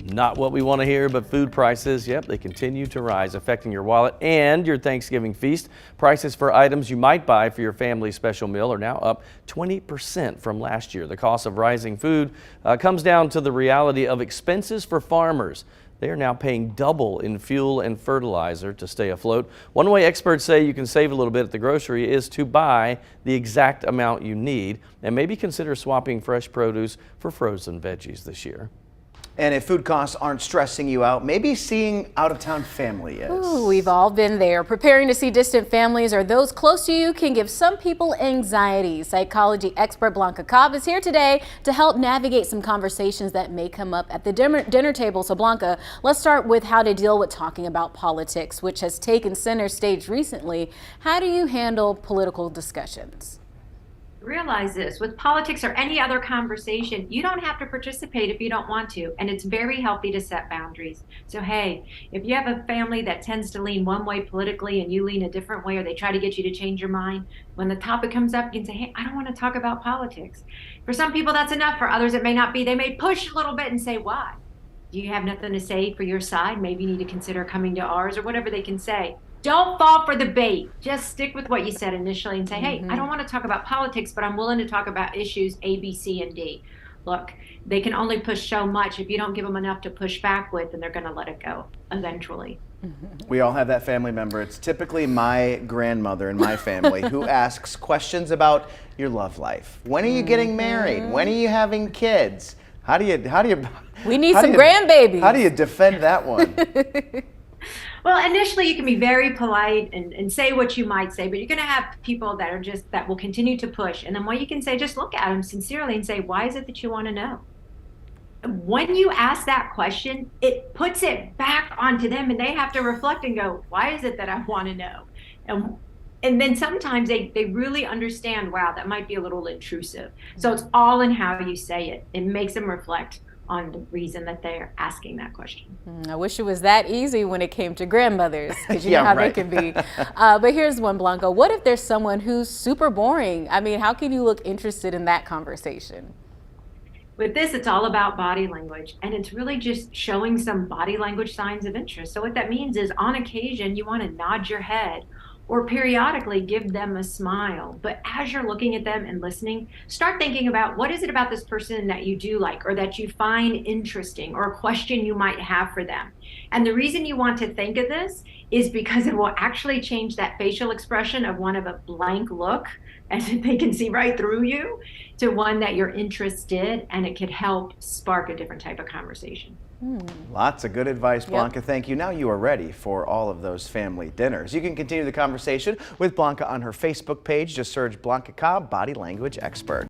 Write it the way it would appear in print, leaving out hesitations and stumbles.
Not what we want to hear, but food prices, yep, they continue to rise, affecting your wallet and your Thanksgiving feast. Prices for items you might buy for your family's special meal are now up 20% from last year. The cost of rising food comes down to the reality of expenses for farmers. They are now paying double in fuel and fertilizer to stay afloat. One way experts say you can save a little bit at the grocery is to buy the exact amount you need and maybe consider swapping fresh produce for frozen veggies this year. And if food costs aren't stressing you out, maybe seeing out-of-town family is. Ooh, we've all been there. Preparing to see distant families or those close to you can give some people anxiety. Psychology expert Blanca Cobb is here today to help navigate some conversations that may come up at the dinner table. So Blanca, let's start with how to deal with talking about politics, which has taken center stage recently. How do you handle political discussions? Realize this, with politics or any other conversation, you don't have to participate if you don't want to, and it's very healthy to set boundaries. So hey, if you have a family that tends to lean one way politically and you lean a different way, or they try to get you to change your mind, when the topic comes up, you can say, hey, I don't want to talk about politics. For some people that's enough, for others it may not be. They may push a little bit and say, why? Do you have nothing to say for your side? Maybe you need to consider coming to ours, or whatever they can say. Don't fall for the bait. Just stick with what you said initially and say, hey, I don't want to talk about politics, but I'm willing to talk about issues A, B, C, and D. Look, they can only push so much. If you don't give them enough to push back with, then they're going to let it go eventually. We all have that family member. It's typically my grandmother in my family who asks questions about your love life. When are you getting married? When are you having kids? How do you We need some grandbabies. How do you defend that one? Well, initially you can be very polite and say what you might say, but you're going to have people that are that will continue to push. And then what you can say, just look at them sincerely and say, why is it that you want to know? When you ask that question, it puts it back onto them and they have to reflect and go, why is it that I want to know? And then sometimes they really understand, wow, that might be a little intrusive. So it's all in how you say it. It makes them reflect on the reason that they're asking that question. I wish it was that easy when it came to grandmothers, because you Yeah, know how right. they can be. But here's one, Blanca. What if there's someone who's super boring? I mean, how can you look interested in that conversation? With this, it's all about body language, and it's really just showing some body language signs of interest. So what that means is on occasion, you want to nod your head or periodically give them a smile. But as you're looking at them and listening, start thinking about what is it about this person that you do like or that you find interesting, or a question you might have for them. And the reason you want to think of this is because it will actually change that facial expression of one of a blank look, as if they can see right through you, to one that you're interested, and it could help spark a different type of conversation. Lots of good advice, Blanca. Yep. Thank you. Now you are ready for all of those family dinners. You can continue the conversation with Blanca on her Facebook page. Just search Blanca Cobb, Body Language Expert.